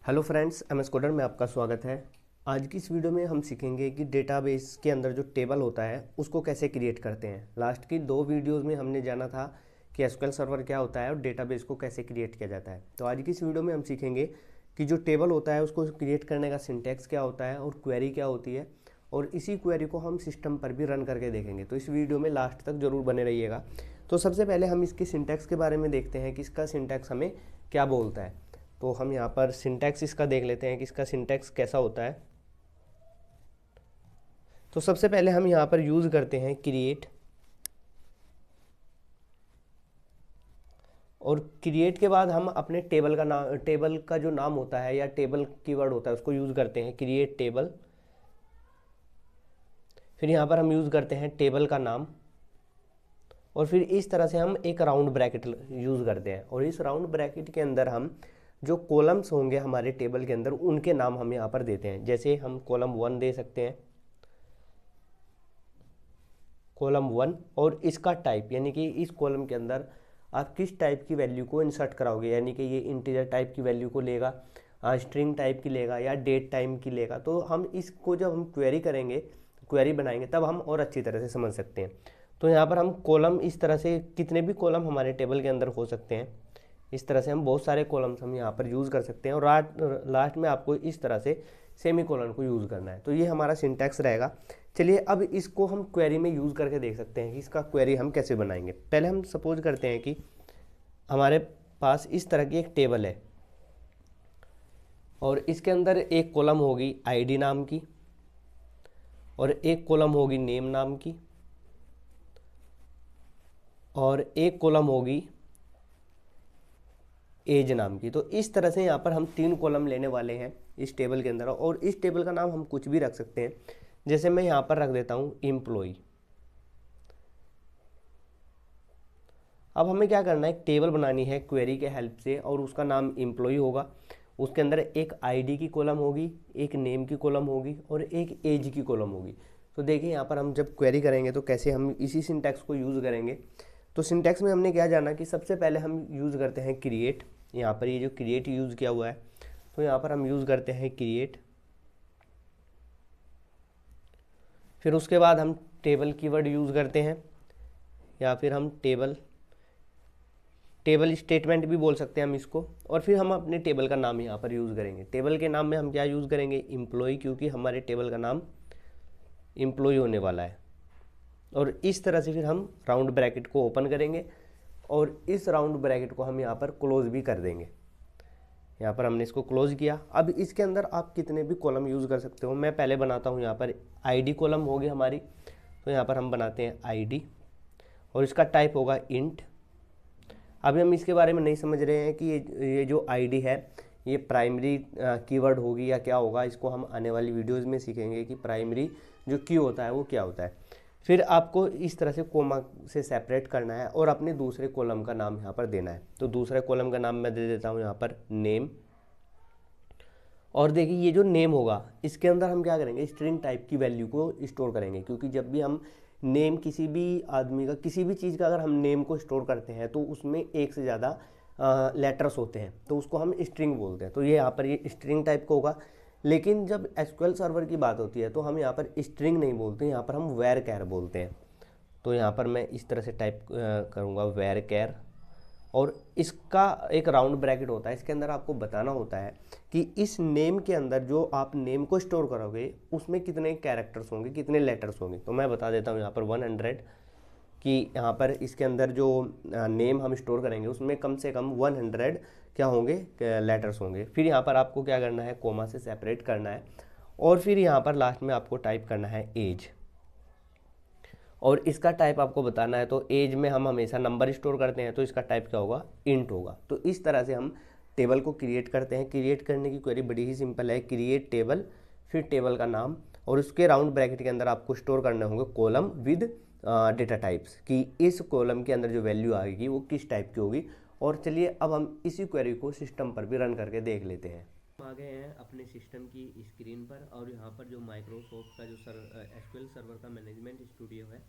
Hello friends, M S coder में आपका स्वागत है। आज की इस वीडियो में हम सीखेंगे कि डेटाबेस के अंदर जो टेबल होता है उसको कैसे क्रिएट करते हैं। लास्ट की 2 वीडियोस में हमने जाना था कि एसक्यूएल सर्वर क्या होता है और डेटाबेस को कैसे क्रिएट किया जाता है। तो आज की इस वीडियो में हम सीखेंगे कि जो टेबल होता है उसको क्रिएट करने का सिंटैक्स क्या होता है और क्वेरी क्या होती है, और इसी क्वेरी को हम सिस्टम पर भी रन करके देखेंगे। तो इस वीडियो में लास्ट तक ज़रूर बने रहिएगा। तो सबसे पहले हम इसके सिंटैक्स के बारे में देखते हैं कि इसका सिंटैक्स हमें क्या बोलता है। तो हम यहाँ पर सिंटैक्स इसका देख लेते हैं कि इसका सिंटैक्स कैसा होता है। तो सबसे पहले हम यहाँ पर यूज़ करते हैं क्रिएट, और क्रिएट के बाद हम अपने टेबल का जो नाम होता है या टेबल कीवर्ड होता है उसको यूज़ करते हैं, क्रिएट टेबल। फिर यहाँ पर हम यूज़ करते हैं टेबल का नाम, और फिर इस तरह से हम एक राउंड ब्रैकेट यूज़ करते हैं, और इस राउंड ब्रैकेट के अंदर हम जो कॉलम्स होंगे हमारे टेबल के अंदर उनके नाम हम यहाँ पर देते हैं। जैसे हम कॉलम 1 दे सकते हैं, कॉलम 1, और इसका टाइप यानी कि इस कॉलम के अंदर आप किस टाइप की वैल्यू को इंसर्ट कराओगे, यानी कि ये इंटीजर टाइप की वैल्यू को लेगा, स्ट्रिंग टाइप की लेगा या डेट टाइम की लेगा। तो हम इसको जब हम क्वेरी करेंगे, क्वेरी बनाएंगे, तब हम और अच्छी तरह से समझ सकते हैं। तो यहाँ पर हम कॉलम इस तरह से कितने भी कॉलम हमारे टेबल के अंदर हो सकते हैं, इस तरह से हम बहुत सारे कॉलम्स हम यहाँ पर यूज़ कर सकते हैं, और लास्ट में आपको इस तरह से सेमी कॉलन को यूज़ करना है। तो ये हमारा सिंटैक्स रहेगा। चलिए अब इसको हम क्वेरी में यूज़ करके देख सकते हैं कि इसका क्वेरी हम कैसे बनाएंगे। पहले हम सपोज करते हैं कि हमारे पास इस तरह की एक टेबल है, और इसके अंदर एक कॉलम होगी आईडी नाम की, और एक कॉलम होगी नेम नाम की, और एक कॉलम होगी एज नाम की। तो इस तरह से यहाँ पर हम 3 कॉलम लेने वाले हैं इस टेबल के अंदर, और इस टेबल का नाम हम कुछ भी रख सकते हैं। जैसे मैं यहाँ पर रख देता हूँ एम्प्लॉय। अब हमें क्या करना है, एक टेबल बनानी है क्वेरी के हेल्प से, और उसका नाम एम्प्लॉय होगा। उसके अंदर एक आईडी की कॉलम होगी, एक नेम की कॉलम होगी, और एक एज की कॉलम होगी। तो देखिए यहाँ पर हम जब क्वेरी करेंगे तो कैसे हम इसी सिंटैक्स को यूज़ करेंगे। तो सिंटैक्स में हमने क्या जाना कि सबसे पहले हम यूज़ करते हैं क्रिएट। यहाँ पर ये जो क्रिएट यूज़ किया हुआ है, तो यहाँ पर हम यूज़ करते हैं क्रिएट। फिर उसके बाद हम टेबल कीवर्ड यूज़ करते हैं, या फिर हम टेबल स्टेटमेंट भी बोल सकते हैं हम इसको। और फिर हम अपने टेबल का नाम यहाँ पर यूज़ करेंगे। टेबल के नाम में हम क्या यूज़ करेंगे, एम्प्लॉय, क्योंकि हमारे टेबल का नाम एम्प्लॉय होने वाला है। और इस तरह से फिर हम राउंड ब्रैकेट को ओपन करेंगे, और इस राउंड ब्रैकेट को हम यहाँ पर क्लोज भी कर देंगे। यहाँ पर हमने इसको क्लोज किया। अब इसके अंदर आप कितने भी कॉलम यूज़ कर सकते हो। मैं पहले बनाता हूँ यहाँ पर आईडी कॉलम होगी हमारी, तो यहाँ पर हम बनाते हैं आईडी, और इसका टाइप होगा इंट। अभी हम इसके बारे में नहीं समझ रहे हैं कि ये जो आईडी है ये प्राइमरी कीवर्ड होगी या क्या होगा। इसको हम आने वाली वीडियोज़ में सीखेंगे कि प्राइमरी जो की होता है वो क्या होता है। फिर आपको इस तरह से कोमा से सेपरेट करना है, और अपने दूसरे कॉलम का नाम यहाँ पर देना है। तो दूसरे कॉलम का नाम मैं दे देता हूँ यहाँ पर नेम। और देखिए ये जो नेम होगा इसके अंदर हम क्या करेंगे, स्ट्रिंग टाइप की वैल्यू को स्टोर करेंगे, क्योंकि जब भी हम नेम किसी भी आदमी का, किसी भी चीज़ का अगर हम नेम को स्टोर करते हैं तो उसमें एक से ज़्यादा लेटर्स होते हैं, तो उसको हम स्ट्रिंग बोलते हैं। तो ये यहाँ पर ये स्ट्रिंग टाइप का होगा। लेकिन जब एसक्यूएल सर्वर की बात होती है तो हम यहाँ पर स्ट्रिंग नहीं बोलते, यहाँ पर हम वेर कैर बोलते हैं। तो यहाँ पर मैं इस तरह से टाइप करूँगा वेर कैर, और इसका एक राउंड ब्रैकेट होता है। इसके अंदर आपको बताना होता है कि इस नेम के अंदर जो आप नेम को स्टोर करोगे उसमें कितने कैरेक्टर्स होंगे, कितने लेटर्स होंगे। तो मैं बता देता हूँ यहाँ पर 100, कि यहाँ पर इसके अंदर जो नेम हम स्टोर करेंगे उसमें कम से कम 100 क्या होंगे, लेटर्स होंगे। फिर यहाँ पर आपको क्या करना है, कोमा से सेपरेट करना है, और फिर यहाँ पर लास्ट में आपको टाइप करना है एज, और इसका टाइप आपको बताना है। तो एज में हम हमेशा नंबर स्टोर करते हैं, तो इसका टाइप क्या होगा, इंट होगा। तो इस तरह से हम टेबल को क्रिएट करते हैं। क्रिएट करने की क्वेरी बड़ी ही सिंपल है, क्रिएट टेबल, फिर टेबल का नाम, और उसके राउंड ब्रैकेट के अंदर आपको स्टोर करने होंगे कॉलम विद डेटा टाइप्स, कि इस कॉलम के अंदर जो वैल्यू आएगी वो किस टाइप की होगी। और चलिए अब हम इसी क्वेरी को सिस्टम पर भी रन करके देख लेते हैं। हम आ गए हैं अपने सिस्टम की स्क्रीन पर, और यहाँ पर जो माइक्रोसॉफ्ट का जो एसक्यूएल सर्वर का मैनेजमेंट स्टूडियो है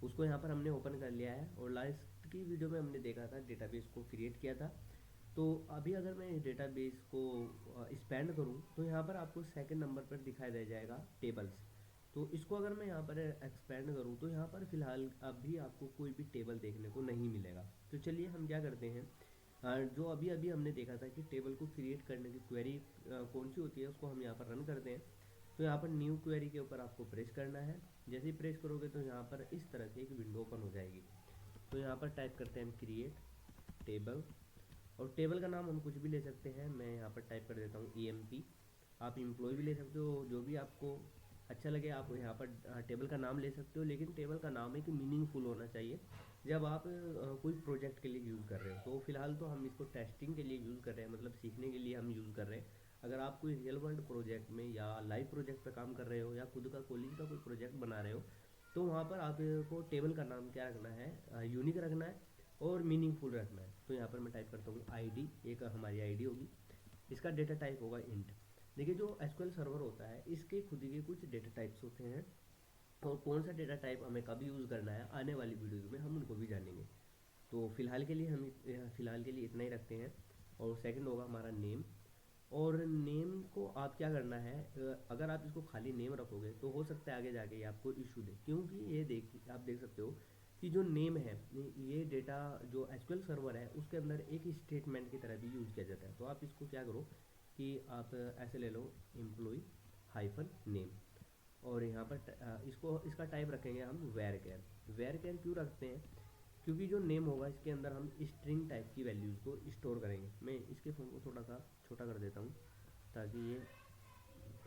उसको यहाँ पर हमने ओपन कर लिया है। और लास्ट की वीडियो में हमने देखा था डेटाबेस को क्रिएट किया था, तो अभी अगर मैं इस डेटाबेस को एक्सपेंड करूँ तो यहाँ पर आपको सेकंड नंबर पर दिखाई दे जाएगा टेबल्स। तो इसको अगर मैं यहाँ पर एक्सपेंड करूँ तो यहाँ पर फिलहाल अभी आपको कोई भी टेबल देखने को नहीं मिलेगा। तो चलिए हम क्या करते हैं, जो अभी अभी हमने देखा था कि टेबल को क्रिएट करने की क्वेरी कौन सी होती है उसको हम यहाँ पर रन करते हैं। तो यहाँ पर न्यू क्वेरी के ऊपर आपको प्रेस करना है। जैसे ही प्रेस करोगे तो यहाँ पर इस तरह से एक विंडो ओपन हो जाएगी। तो यहाँ पर टाइप करते हैं हम क्रिएट टेबल, और टेबल का नाम हम कुछ भी ले सकते हैं। मैं यहाँ पर टाइप कर देता हूँ EMP। आप एम्प्लॉय भी ले सकते हो, जो भी आपको अच्छा लगे आप यहाँ पर टेबल का नाम ले सकते हो, लेकिन टेबल का नाम एक मीनिंगफुल होना चाहिए जब आप कोई प्रोजेक्ट के लिए यूज़ कर रहे हो। तो फिलहाल तो हम इसको टेस्टिंग के लिए यूज़ कर रहे हैं, मतलब सीखने के लिए हम यूज़ कर रहे हैं। अगर आप कोई रियल वर्ल्ड प्रोजेक्ट में या लाइव प्रोजेक्ट पर काम कर रहे हो या खुद का कॉलेज का कोई प्रोजेक्ट बना रहे हो तो वहाँ पर आपको टेबल का नाम क्या रखना है, यूनिक रखना है और मीनिंगफुल रखना है। तो यहाँ पर मैं टाइप करता हूँ ID, एक हमारी ID होगी, इसका डेटा टाइप होगा इंट। देखिए जो SQL सर्वर होता है इसके खुद के कुछ डेटा टाइप्स होते हैं, और कौन सा डेटा टाइप हमें कब यूज़ करना है आने वाली वीडियोज़ में हम उनको भी जानेंगे। तो फिलहाल के लिए इतना ही रखते हैं। और सेकंड होगा हमारा नेम। और नेम को आप क्या करना है, अगर आप इसको खाली नेम रखोगे तो हो सकता है आगे जाके ये आपको इशू दे, क्योंकि ये आप देख सकते हो कि जो नेम है ये डेटा जो SQL सर्वर है उसके अंदर एक स्टेटमेंट की तरह भी यूज़ किया जाता है। तो आप इसको क्या करो कि आप ऐसे ले लो एम्प्लॉय हाइफन नेम, और यहाँ पर इसका टाइप रखेंगे हम वेर केयर। वेर केयर क्यों रखते हैं, क्योंकि जो नेम होगा इसके अंदर हम स्ट्रिंग टाइप की वैल्यूज़ को स्टोर करेंगे। मैं इसके फ़ोन को थोड़ा सा छोटा कर देता हूँ ताकि ये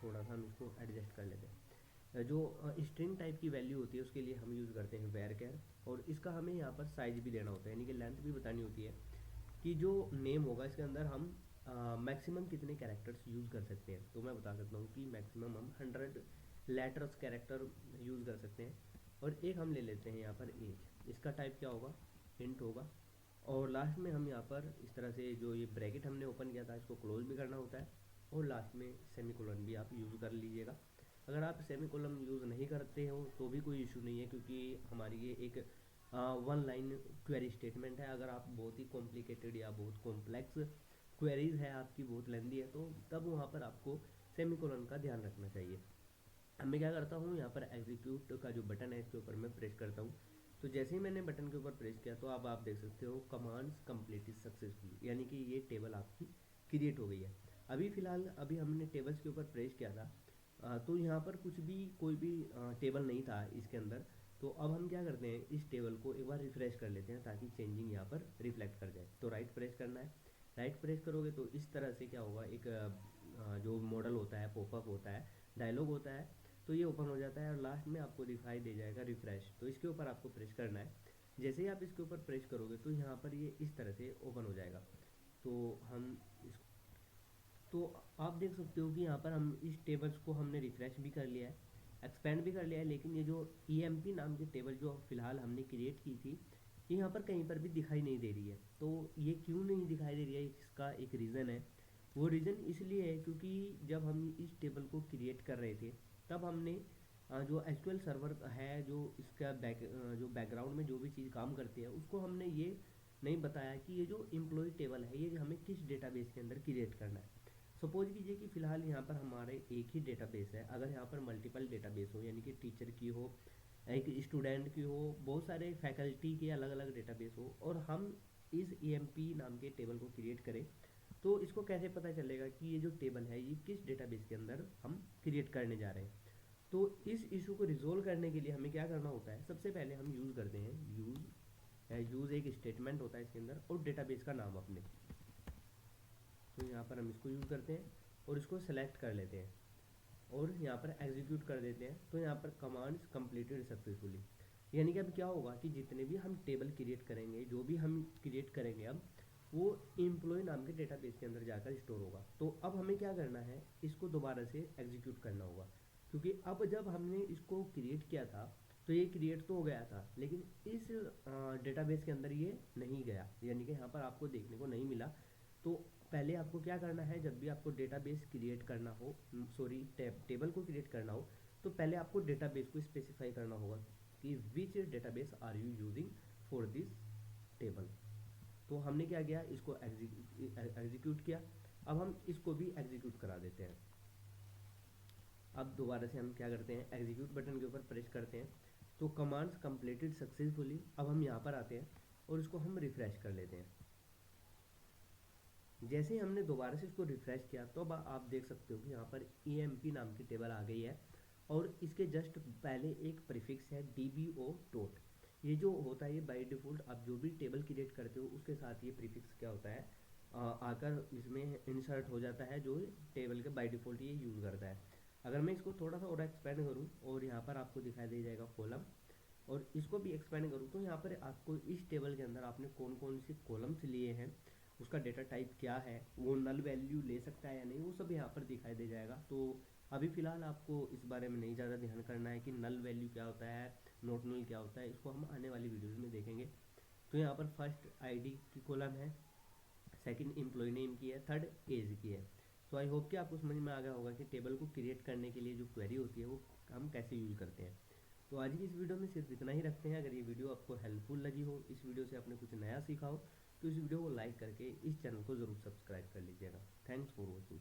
थोड़ा सा हम इसको एडजस्ट कर लेते हैं। जो स्ट्रिंग टाइप की वैल्यू होती है उसके लिए हम यूज़ करते हैं वेर केयर, और इसका हमें यहाँ पर साइज भी देना होता है, यानी कि लेंथ भी बतानी होती है कि जो नेम होगा इसके अंदर हम मैक्सिमम कितने कैरेक्टर्स यूज़ कर सकते हैं। तो मैं बता सकता हूँ कि मैक्सिमम हम 100 लेटर्स कैरेक्टर यूज़ कर सकते हैं। और एक हम ले लेते हैं यहाँ पर एज, इसका टाइप क्या होगा, इंट होगा। और लास्ट में हम यहाँ पर इस तरह से जो ये ब्रैकेट हमने ओपन किया था इसको क्लोज भी करना होता है, और लास्ट में सेमीकोलन भी आप यूज़ कर लीजिएगा। अगर आप सेमीकोलन यूज़ नहीं करते हो तो भी कोई इशू नहीं है, क्योंकि हमारी ये एक वन लाइन क्वेरी स्टेटमेंट है। अगर आप बहुत ही कॉम्प्लिकेटेड या बहुत कॉम्प्लेक्स क्वेरीज है आपकी, बहुत लेंदी है, तो तब वहाँ पर आपको सेमीकोलन का ध्यान रखना चाहिए। अब मैं क्या करता हूँ, यहाँ पर एग्जीक्यूट का जो बटन है इसके ऊपर मैं प्रेस करता हूँ। तो जैसे ही मैंने बटन के ऊपर प्रेस किया तो अब आप देख सकते हो कमांड्स कंप्लीटेड सक्सेसफुली, यानी कि ये टेबल आपकी क्रिएट हो गई है। अभी हमने टेबल्स के ऊपर प्रेस किया था, तो यहाँ पर कोई भी टेबल नहीं था इसके अंदर। तो अब हम क्या करते हैं, इस टेबल को एक बार रिफ्रेश कर लेते हैं ताकि चेंजिंग यहाँ पर रिफ्लेक्ट कर जाए। तो राइट प्रेस करना है, राइट प्रेस करोगे तो इस तरह से क्या होगा, एक जो मॉडल होता है, पॉपअप होता है, डायलॉग होता है, तो ये ओपन हो जाता है और लास्ट में आपको दिखाई दे जाएगा रिफ्रेश। तो इसके ऊपर आपको प्रेस करना है। जैसे ही आप इसके ऊपर प्रेस करोगे तो यहाँ पर ये इस तरह से ओपन हो जाएगा। तो हम इस तो आप देख सकते हो कि यहाँ पर हम इस टेबल्स को हमने रिफ्रेश भी कर लिया है, एक्सपेंड भी कर लिया है, लेकिन ये जो EMP नाम की टेबल जो फिलहाल हमने क्रिएट की थी ये यहाँ पर कहीं पर भी दिखाई नहीं दे रही है। तो ये क्यों नहीं दिखाई दे रही है, इसका एक रीज़न है। वो रीज़न इसलिए है क्योंकि जब हम इस टेबल को क्रिएट कर रहे थे तब हमने जो SQL सर्वर है, जो इसका जो बैकग्राउंड में जो भी चीज़ काम करती है उसको हमने ये नहीं बताया कि ये जो एम्प्लॉय टेबल है ये हमें किस डेटाबेस के अंदर क्रिएट करना है। सपोज कीजिए कि फ़िलहाल यहाँ पर हमारे एक ही डेटाबेस है। अगर यहाँ पर मल्टीपल डेटाबेस हो, यानी कि टीचर की हो, एक स्टूडेंट की हो, बहुत सारे फैकल्टी के अलग अलग डेटाबेस हो, और हम इस EMP नाम के टेबल को क्रिएट करें, तो इसको कैसे पता चलेगा कि ये जो टेबल है ये किस डेटाबेस के अंदर हम क्रिएट करने जा रहे हैं। तो इस इशू को रिजोल्व करने के लिए हमें क्या करना होता है, सबसे पहले हम यूज़ करते हैं यूज़ एक स्टेटमेंट होता है इसके अंदर, और डेटाबेस का नाम अपने। तो यहाँ पर हम इसको यूज़ करते हैं और इसको सेलेक्ट कर लेते हैं और यहाँ पर एग्जीक्यूट कर देते हैं। तो यहाँ पर कमांड्स कंप्लीटेड सक्सेसफुली, यानी कि अब क्या होगा कि जितने भी हम टेबल क्रिएट करेंगे, जो भी हम क्रिएट करेंगे अब वो एम्प्लॉय नाम के डेटाबेस के अंदर जाकर स्टोर होगा। तो अब हमें क्या करना है, इसको दोबारा से एग्जीक्यूट करना होगा, क्योंकि अब जब हमने इसको क्रिएट किया था तो ये क्रिएट तो हो गया था, लेकिन इस डेटाबेस के अंदर ये नहीं गया, यानी कि यहाँ पर आपको देखने को नहीं मिला। तो पहले आपको क्या करना है, जब भी आपको डेटाबेस क्रिएट करना हो, टेबल को क्रिएट करना हो, तो पहले आपको डेटाबेस को स्पेसिफाई करना होगा कि which database are you using for this table. तो हमने क्या किया, इसको एग्जीक्यूट किया। अब हम इसको भी एग्जीक्यूट करा देते हैं। अब दोबारा से हम क्या करते हैं, एग्जीक्यूट बटन के ऊपर प्रेस करते हैं, तो कमांड्स कंप्लीटेड सक्सेसफुली। अब हम यहाँ पर आते हैं और इसको हम रिफ्रेश कर लेते हैं। जैसे ही हमने दोबारा से इसको रिफ्रेश किया तो अब आप देख सकते हो कि यहाँ पर EMP नाम की टेबल आ गई है, और इसके जस्ट पहले एक प्रीफिक्स है DBO डॉट। ये जो होता है, ये बाय डिफ़ॉल्ट आप जो भी टेबल क्रिएट करते हो उसके साथ ये प्रीफिक्स क्या होता है, आकर इसमें इंसर्ट हो जाता है, जो टेबल के बाय डिफ़ॉल्ट ये यूज़ करता है। अगर मैं इसको थोड़ा सा और एक्सपेंड करूँ और यहाँ पर आपको दिखाई दे जाएगा कॉलम, और इसको भी एक्सपेंड करूँ तो यहाँ पर आपको इस टेबल के अंदर आपने कौन कौन से कॉलम्स लिए हैं, उसका डेटा टाइप क्या है, वो नल वैल्यू ले सकता है या नहीं, वो सब यहाँ पर दिखाई दे जाएगा। तो अभी फ़िलहाल आपको इस बारे में नहीं ज़्यादा ध्यान करना है कि नल वैल्यू क्या होता है, नॉट नल क्या होता है, इसको हम आने वाली वीडियोज़ में देखेंगे। तो यहाँ पर फर्स्ट ID की कॉलम है, सेकंड एम्प्लॉय नेम की है, थर्ड एज की है। तो आई होप कि आपको समझ में आ गया होगा कि टेबल को क्रिएट करने के लिए जो क्वेरी होती है वो हम कैसे यूज़ करते हैं। तो आज की इस वीडियो में सिर्फ इतना ही रखते हैं। अगर ये वीडियो आपको हेल्पफुल लगी हो, इस वीडियो से आपने कुछ नया सीखा हो, तो इस वीडियो को लाइक करके इस चैनल को ज़रूर सब्सक्राइब कर लीजिएगा। Thanks for watching.